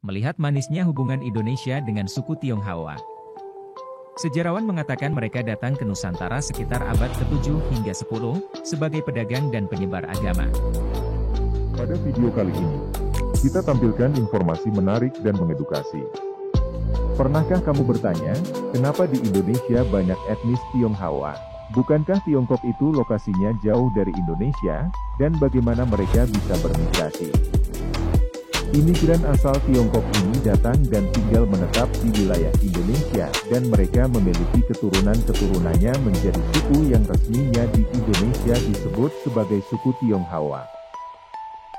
melihat manisnya hubungan Indonesia dengan suku Tionghoa. Sejarawan mengatakan mereka datang ke Nusantara sekitar abad ke-7 hingga 10, sebagai pedagang dan penyebar agama. Pada video kali ini, kita tampilkan informasi menarik dan mengedukasi. Pernahkah kamu bertanya, kenapa di Indonesia banyak etnis Tionghoa? Bukankah Tiongkok itu lokasinya jauh dari Indonesia, dan bagaimana mereka bisa bermigrasi? Imigran asal Tiongkok ini datang dan tinggal menetap di wilayah Indonesia, dan mereka memiliki keturunan-keturunannya menjadi suku yang resminya di Indonesia disebut sebagai suku Tionghoa.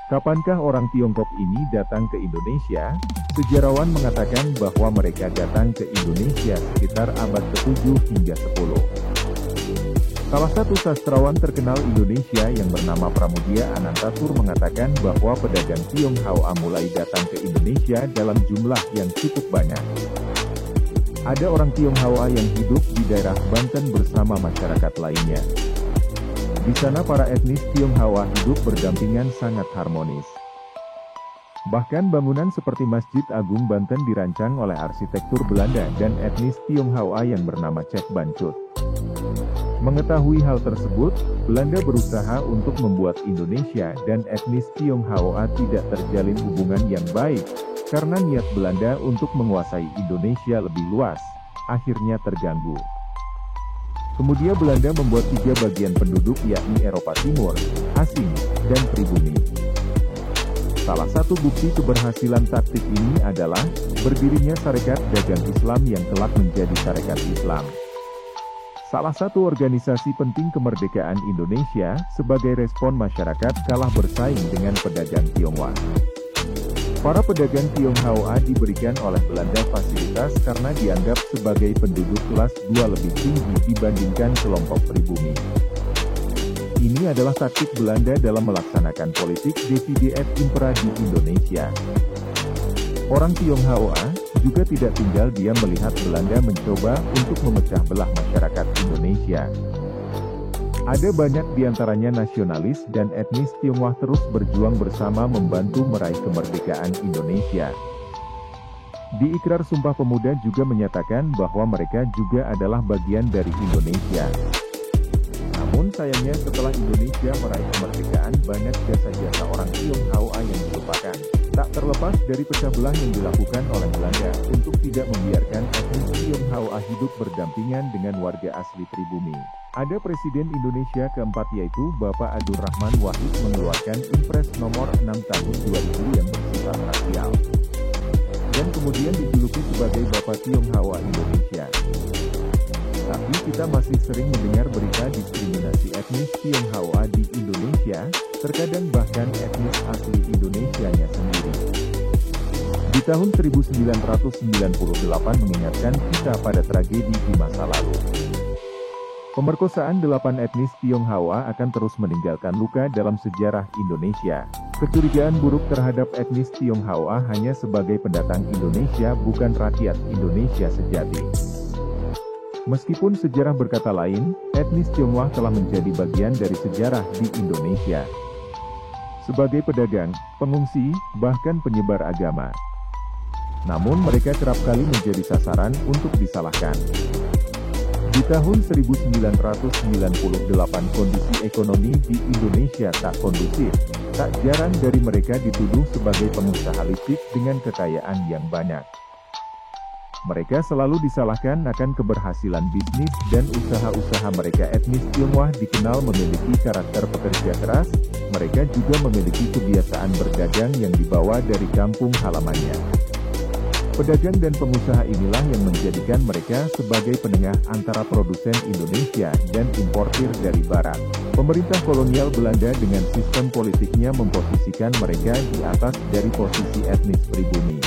Kapankah orang Tiongkok ini datang ke Indonesia? Sejarawan mengatakan bahwa mereka datang ke Indonesia sekitar abad ke-7 hingga 10. Salah satu sastrawan terkenal Indonesia yang bernama Pramudia Anantatur mengatakan bahwa pedagang Tionghoa mulai datang ke Indonesia dalam jumlah yang cukup banyak. Ada orang Tionghoa yang hidup di daerah Banten bersama masyarakat lainnya. Di sana para etnis Tionghoa hidup berdampingan sangat harmonis. Bahkan bangunan seperti Masjid Agung Banten dirancang oleh arsitektur Belanda dan etnis Tionghoa yang bernama Cek Bancut. Mengetahui hal tersebut, Belanda berusaha untuk membuat Indonesia dan etnis Tionghoa tidak terjalin hubungan yang baik, karena niat Belanda untuk menguasai Indonesia lebih luas, akhirnya terganggu. Kemudian Belanda membuat 3 bagian penduduk yakni Eropa Timur, asing, dan pribumi. Salah satu bukti keberhasilan taktik ini adalah berdirinya Sarekat Dagang Islam yang kelak menjadi Sarekat Islam. Salah satu organisasi penting kemerdekaan Indonesia sebagai respon masyarakat kalah bersaing dengan pedagang Tionghoa. Para pedagang Tionghoa diberikan oleh Belanda fasilitas karena dianggap sebagai penduduk kelas 2 lebih tinggi dibandingkan kelompok pribumi. Ini adalah taktik Belanda dalam melaksanakan politik divide et impera di Indonesia. Orang Tionghoa juga tidak tinggal diam melihat Belanda mencoba untuk memecah belah masyarakat Indonesia. Ada banyak diantaranya nasionalis dan etnis Tionghoa terus berjuang bersama membantu meraih kemerdekaan Indonesia. Di Ikrar Sumpah Pemuda juga menyatakan bahwa mereka juga adalah bagian dari Indonesia. Namun sayangnya setelah Indonesia meraih kemerdekaan banyak jasa-jasa orang Tionghoa yang dilupakan. Tak terlepas dari pecah belah yang dilakukan oleh Belanda untuk tidak membiarkan etnis Tionghoa hidup berdampingan dengan warga asli pribumi. Ada Presiden Indonesia keempat yaitu Bapak Abdurrahman Wahid mengeluarkan Impres nomor 6 tahun 2000 yang bersifat rasial. Dan kemudian dijuluki sebagai Bapak Tionghoa Indonesia. Tapi kita masih sering mendengar berita diskriminasi etnis Tionghoa di Indonesia, terkadang bahkan etnis asli Indonesianya sendiri. Di tahun 1998 mengingatkan kita pada tragedi di masa lalu. Pemerkosaan 8 etnis Tionghoa akan terus meninggalkan luka dalam sejarah Indonesia. Kecurigaan buruk terhadap etnis Tionghoa hanya sebagai pendatang Indonesia bukan rakyat Indonesia sejati. Meskipun sejarah berkata lain, etnis Tionghoa telah menjadi bagian dari sejarah di Indonesia. Sebagai pedagang, pengungsi, bahkan penyebar agama. Namun mereka kerap kali menjadi sasaran untuk disalahkan. Di tahun 1998 kondisi ekonomi di Indonesia tak kondusif, tak jarang dari mereka dituduh sebagai pengusaha listrik dengan kekayaan yang banyak. Mereka selalu disalahkan akan keberhasilan bisnis dan usaha-usaha mereka. Etnis Tionghoa dikenal memiliki karakter pekerja keras, mereka juga memiliki kebiasaan berdagang yang dibawa dari kampung halamannya. Pedagang dan pengusaha inilah yang menjadikan mereka sebagai penengah antara produsen Indonesia dan importir dari Barat. Pemerintah kolonial Belanda dengan sistem politiknya memposisikan mereka di atas dari posisi etnis pribumi.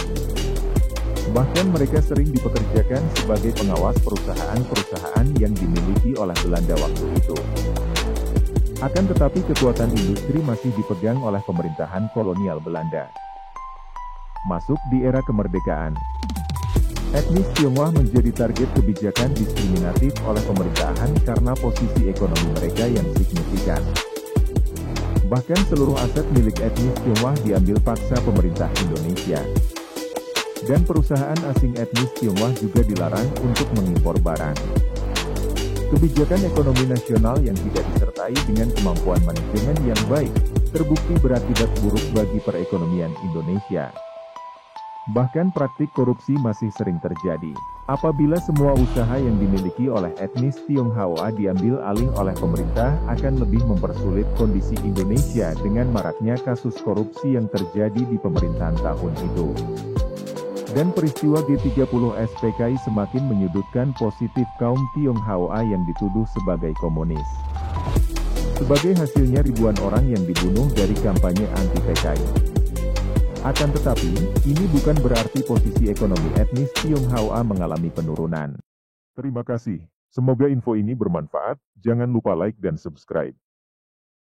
Bahkan mereka sering dipekerjakan sebagai pengawas perusahaan-perusahaan yang dimiliki oleh Belanda waktu itu. Akan tetapi kekuatan industri masih dipegang oleh pemerintahan kolonial Belanda. Masuk di era kemerdekaan, etnis Tionghoa menjadi target kebijakan diskriminatif oleh pemerintahan karena posisi ekonomi mereka yang signifikan. Bahkan seluruh aset milik etnis Tionghoa diambil paksa pemerintah Indonesia. Dan perusahaan asing etnis Tionghoa juga dilarang untuk mengimpor barang. Kebijakan ekonomi nasional yang tidak disertai dengan kemampuan manajemen yang baik, terbukti berakibat buruk bagi perekonomian Indonesia. Bahkan praktik korupsi masih sering terjadi. Apabila semua usaha yang dimiliki oleh etnis Tionghoa diambil alih oleh pemerintah akan lebih mempersulit kondisi Indonesia dengan maraknya kasus korupsi yang terjadi di pemerintahan tahun itu. Dan peristiwa G30 SPKI semakin menyudutkan positif kaum Tionghoa yang dituduh sebagai komunis. Sebagai hasilnya ribuan orang yang dibunuh dari kampanye anti-PKI. Akan tetapi, ini bukan berarti posisi ekonomi etnis Tionghoa mengalami penurunan. Terima kasih. Semoga info ini bermanfaat. Jangan lupa like dan subscribe.